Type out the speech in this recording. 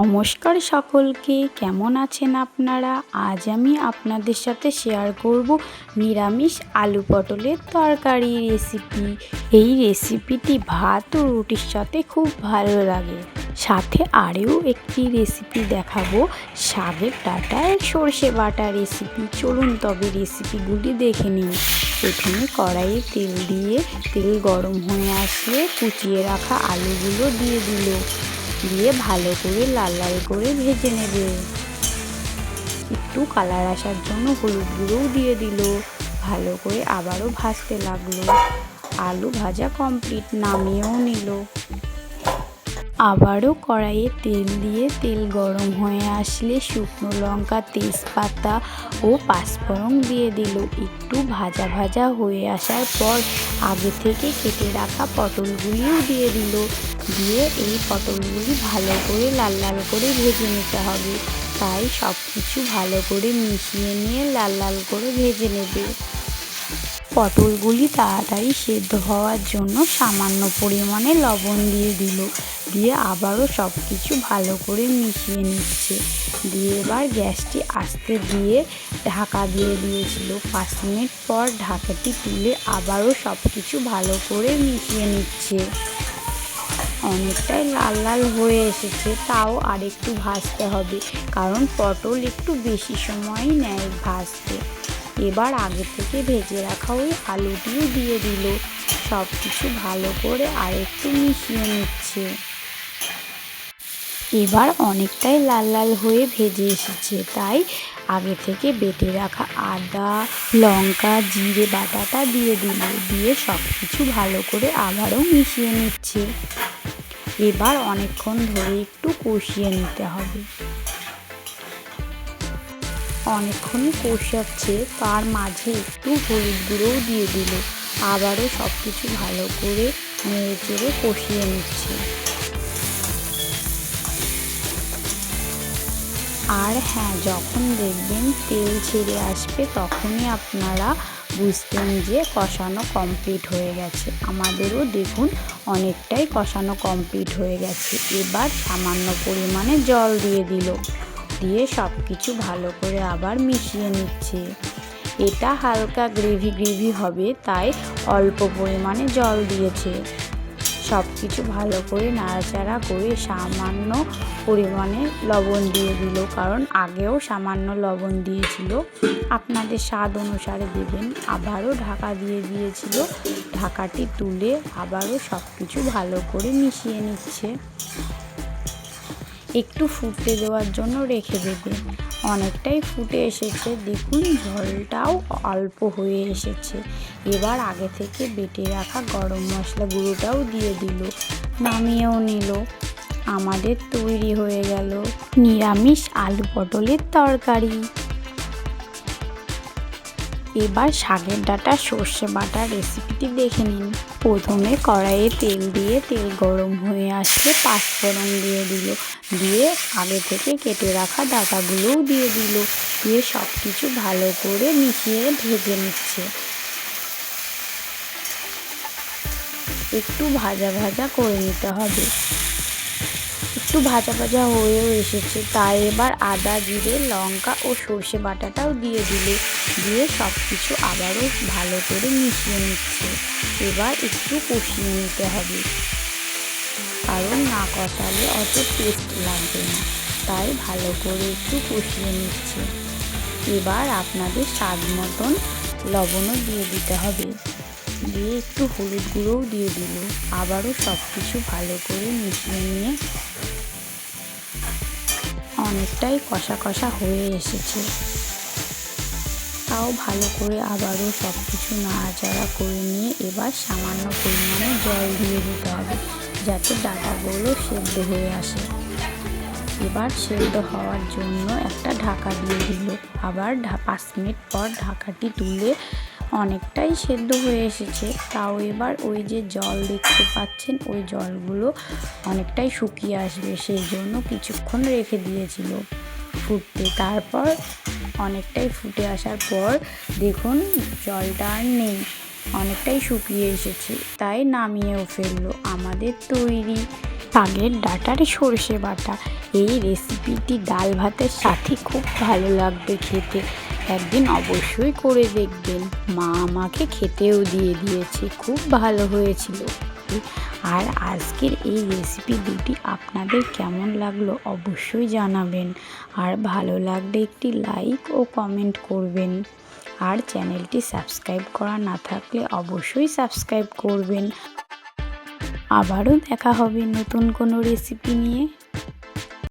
নমস্কার সকলকে, কেমন আছেন আপনারা? আজ আমি আপনাদের সাথে শেয়ার করব নিরামিষ আলু পটলের তরকারি রেসিপি। এই রেসিপিটি ভাত ও রুটির সাথে খুব ভালো লাগে। সাথে আরও একটি রেসিপি দেখাবো, শাকের ডাঁটার সর্ষে বাটা রেসিপি। চলুন তবে রেসিপিগুলি দেখে নিন। প্রথমে কড়াইয়ে তেল দিয়ে তেল গরম হয়ে আসলে কুচিয়ে রাখা আলুগুলো দিয়ে ভালো করে লাল লাল করে ভেজে নেবে। একটু কালার আসার জন্য হলুদ গুঁড়োও দিয়ে দিল। ভালো করে আবারও ভাজতে লাগলো। আলু ভাজা কমপ্লিট, নামিয়েও নিল। আবারও কড়াইয়ে তেল দিয়ে তেল গরম হয়ে আসলে শুকনো লঙ্কা, তেজপাতা ও পাঁচফোড়ন দিয়ে দিল। একটু ভাজা ভাজা হয়ে আসার পর আগে থেকে কেটে রাখা পটলগুলিও দিয়ে দিল। দিয়ে এই পটলগুলি ভালো করে লাল লাল করে ভেজে নিতে হবে। তাই সব কিছু ভালো করে মিশিয়ে নিয়ে লাল লাল করে ভেজে নেবে। পটলগুলি তাড়াতাড়ি সেদ্ধ হওয়ার জন্য সামান্য পরিমাণে লবণ দিয়ে দিল। দিয়ে আবারও সব কিছু ভালো করে মিশিয়ে নিচ্ছে। দিয়ে এবার গ্যাসটি আস্তে দিয়ে ঢাকা দিয়ে দিয়েছিল। 5 মিনিট পর ঢাকাটি তুলে আবারও সব কিছু ভালো করে মিশিয়ে নিচ্ছে। অনেকটাই লাল লাল হয়ে এসেছে, তাও আরেকটু ভাজতে হবে, কারণ পটল একটু বেশি সময়ই নেয় ভাজতে। এবার আগে থেকে ভেজে রাখা ওই আলুটিও দিয়ে দিল। সব কিছু ভালো করে আরেকটু মিশিয়ে নিচ্ছে। এবার অনেকটাই লাল লাল হয়ে ভেজে এসেছে, তাই আগে থেকে বেটে রাখা আদা, লঙ্কা, জিরে বাটাটা দিয়ে দিল। দিয়ে সব কিছু ভালো করে আবারও মিশিয়ে নিচ্ছে। এবার অনেকক্ষণ ধরে একটু কষিয়ে নিতে হবে। অনেকক্ষণ কষাচ্ছে, তার মাঝে একটু হলুদ গুঁড়োও দিয়ে দিল। আবারও সব কিছু ভালো করে নেড়ে চেড়ে কষিয়ে নিচ্ছে। আর হ্যাঁ, যখন দেখবেন তেল ছেড়ে আসবে তখনই আপনারা বুঝবেন যে কষানো কমপ্লিট হয়ে গেছে। আমাদেরও দেখুন অনেকটাই কষানো কমপ্লিট হয়ে গেছে। এবার সামান্য পরিমাণে জল দিয়ে দিল। দিয়ে সব কিছু ভালো করে আবার মিশিয়ে নিচ্ছে। এটা হালকা গ্রেভি হবে, তাই অল্প পরিমাণে জল দিয়েছে। সব কিছু ভালো করে নাড়াচাড়া করে সামান্য পরিমাণে লবণ দিয়ে দিল, কারণ আগেও সামান্য লবণ দিয়েছিল। আপনাদের স্বাদ অনুসারে দেবেন। আবারও ঢাকা দিয়ে দিয়েছিল। ঢাকাটি তুলে আবারও সব কিছু ভালো করে মিশিয়ে নিচ্ছে। একটু ফুটতে দেওয়ার জন্য রেখে দেবে। অনেকটাই ফুটে এসেছে, দেখুন ঝোলটাও অল্প হয়ে এসেছে। এবার আগে থেকে বেটে রাখা গরম মশলা গুঁড়োটাও দিয়ে দিল। নামিয়েও নিল। আমাদের তৈরি হয়ে গেল নিরামিষ আলু পটলের তরকারি। এবার শাকের ডাঁটা সর্ষে বাটা রেসিপিটি দেখে নিন। প্রথমে কড়াইয়ে তেল দিয়ে তেল গরম হয়ে আসলে পাঁচফোড়ন দিয়ে দিল। দিয়ে আগে থেকে কেটে রাখা ডাঁটাগুলোও দিয়ে দিল। দিয়ে সব কিছু ভালো করে মিশিয়ে ভেজে নিচ্ছে। একটু ভাজা ভাজা করে নিতে হবে। একটু ভাজা ভাজা হয়েও এসেছে, তাই এবার আদা, জিরে, লঙ্কা ও সর্ষে বাটাটাও দিয়ে দিল। দিয়ে সব কিছু আবারও ভালো করে মিশিয়ে নিচ্ছে। এবার একটু কষিয়ে নিতে হবে, কারণ না কষালে অত টেস্ট লাগবে না। তাই ভালো করে একটু কষিয়ে নিচ্ছে। এবার আপনাদের স্বাদ মতন লবণও দিয়ে দিতে হবে। দিয়ে একটু হলুদ গুঁড়োও দিয়ে দিল। আবারও সব কিছু ভালো করে মিশিয়ে নিয়ে অনেকটাই কষা কষা হয়ে এসেছে, তাও ভালো করে আবারও সব কিছু নাড়াচাড়া করে নিয়ে এবার সামান্য পরিমাণে জল দিয়ে দিতে হবে, যাতে ডাঁটাগুলো সেদ্ধ হয়ে আসে। এবার সেদ্ধ হওয়ার জন্য একটা ঢাকা দিয়ে দিল। আবার 5 মিনিট পর ঢাকাটি তুলে অনেকটাই সেদ্ধ হয়ে এসেছে, তাও এবার ওই যে জল দেখতে পাচ্ছেন ওই জলগুলো অনেকটাই শুকিয়ে আসবে, সেই জন্য কিছুক্ষণ রেখে দিয়েছিল ফুটতে। তারপর অনেকটাই ফুটে আসার পর দেখুন জলটা আর নেই। অনেকটাই শুকিয়ে এসেছে, তাই নামিয়েও ফেললো। আমাদের তৈরি শাকের ডাঁটার সর্ষে বাটা। এই রেসিপিটি ডাল ভাতের সাথে খুব ভালো লাগবে খেতে। একদিন অবশ্যই করে দেখবেন। মা আমাকে খেতেও দিয়ে দিয়েছে, খুব ভালো হয়েছিল। আর আজকের এই রেসিপি দুটি আপনাদের কেমন লাগলো অবশ্যই জানাবেন। আর ভালো লাগলে একটি লাইক ও কমেন্ট করবেন। আর চ্যানেলটি সাবস্ক্রাইব করা না থাকলে অবশ্যই সাবস্ক্রাইব করবেন। আবারও দেখা হবে নতুন কোনো রেসিপি নিয়ে।